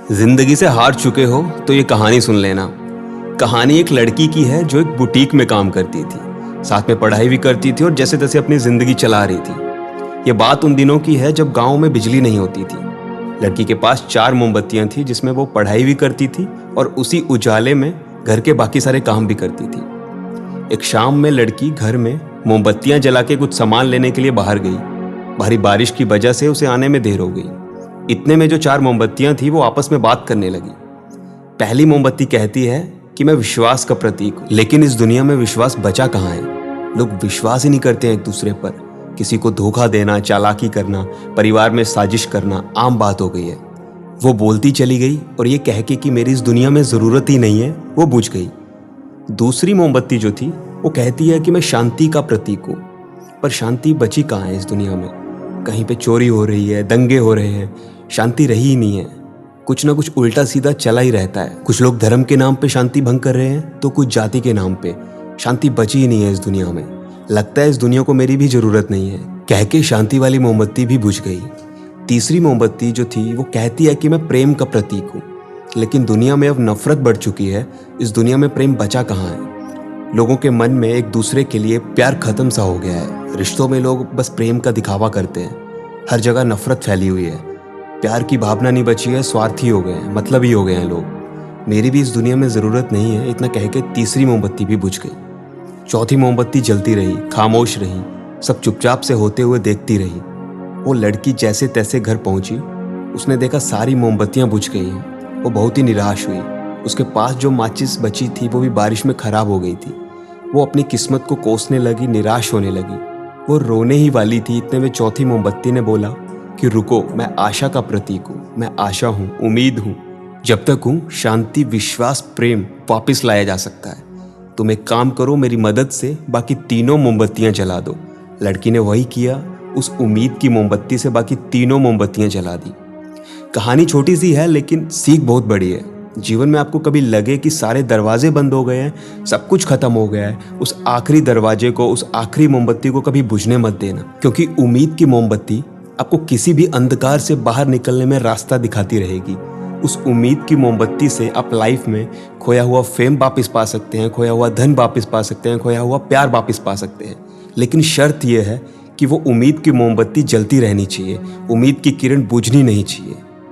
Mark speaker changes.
Speaker 1: जिंदगी से हार चुके हो तो ये कहानी सुन लेना। कहानी एक लड़की की है जो एक बुटीक में काम करती थी, साथ में पढ़ाई भी करती थी और जैसे तैसे अपनी जिंदगी चला रही थी। ये बात उन दिनों की है जब गांव में बिजली नहीं होती थी। लड़की के पास 4 मोमबत्तियां थी जिसमें वो पढ़ाई भी करती थी और उसी उजाले में घर के बाकी सारे काम भी करती थी। एक शाम में लड़की घर में मोमबत्तियां जला के कुछ सामान लेने के लिए बाहर गई। भारी बारिश की वजह से उसे आने में देर हो गई। इतने में जो 4 मोमबत्तियां थी वो आपस में बात करने लगी। पहली मोमबत्ती कहती है कि मैं विश्वास का प्रतीक हूं, लेकिन इस दुनिया में विश्वास बचा कहाँ है। लोग विश्वास ही नहीं करते हैं एक दूसरे पर। किसी को धोखा देना, चालाकी करना, परिवार में साजिश करना आम बात हो गई है। वो बोलती चली गई और ये कह के कि मेरी इस दुनिया में जरूरत ही नहीं है, वो बुझ गई। दूसरी मोमबत्ती जो थी वो कहती है कि मैं शांति का प्रतीक हूं, पर शांति बची कहाँ है इस दुनिया में। कहीं पे चोरी हो रही है, दंगे हो रहे हैं, शांति रही ही नहीं है। कुछ ना कुछ उल्टा सीधा चला ही रहता है। कुछ लोग धर्म के नाम पे शांति भंग कर रहे हैं तो कुछ जाति के नाम पे। शांति बची ही नहीं है इस दुनिया में। लगता है इस दुनिया को मेरी भी जरूरत नहीं है, कह के शांति वाली मोमबत्ती भी बुझ गई। तीसरी मोमबत्ती जो थी वो कहती है कि मैं प्रेम का प्रतीक हूँ, लेकिन दुनिया में अब नफरत बढ़ चुकी है। इस दुनिया में प्रेम बचा कहाँ है। लोगों के मन में एक दूसरे के लिए प्यार खत्म सा हो गया है। रिश्तों में लोग बस प्रेम का दिखावा करते हैं। हर जगह नफरत फैली हुई है। प्यार की भावना नहीं बची है, स्वार्थी हो गए हैं, मतलबी हो गए हैं लोग। मेरी भी इस दुनिया में ज़रूरत नहीं है, इतना कह के तीसरी मोमबत्ती भी बुझ गई। चौथी मोमबत्ती जलती रही, खामोश रही, सब चुपचाप से होते हुए देखती रही। वो लड़की जैसे तैसे घर पहुंची। उसने देखा सारी मोमबत्तियां बुझ गई हैं। वो बहुत ही निराश हुई। उसके पास जो माचिस बची थी वो भी बारिश में खराब हो गई थी। वो अपनी किस्मत को कोसने लगी, निराश होने लगी। वो रोने ही वाली थी, इतने में चौथी मोमबत्ती ने बोला कि रुको, मैं आशा का प्रतीक हूँ, मैं आशा हूँ, उम्मीद हूँ। जब तक हूँ शांति, विश्वास, प्रेम वापस लाया जा सकता है। तुम एक काम करो, मेरी मदद से बाकी तीनों मोमबत्तियां जला दो। लड़की ने वही किया। उस उम्मीद की मोमबत्ती से बाकी तीनों मोमबत्तियां जला दी। कहानी छोटी सी है लेकिन सीख बहुत बड़ी है। जीवन में आपको कभी लगे कि सारे दरवाजे बंद हो गए हैं, सब कुछ खत्म हो गया है, उस आखिरी दरवाजे को, उस आखिरी मोमबत्ती को कभी बुझने मत देना, क्योंकि उम्मीद की मोमबत्ती आपको किसी भी अंधकार से बाहर निकलने में रास्ता दिखाती रहेगी। उस उम्मीद की मोमबत्ती से आप लाइफ में खोया हुआ फेम वापस पा सकते हैं, खोया हुआ धन वापस पा सकते हैं, खोया हुआ प्यार वापस पा सकते हैं। लेकिन शर्त यह है कि वो उम्मीद की मोमबत्ती जलती रहनी चाहिए, उम्मीद की किरण बुझनी नहीं चाहिए।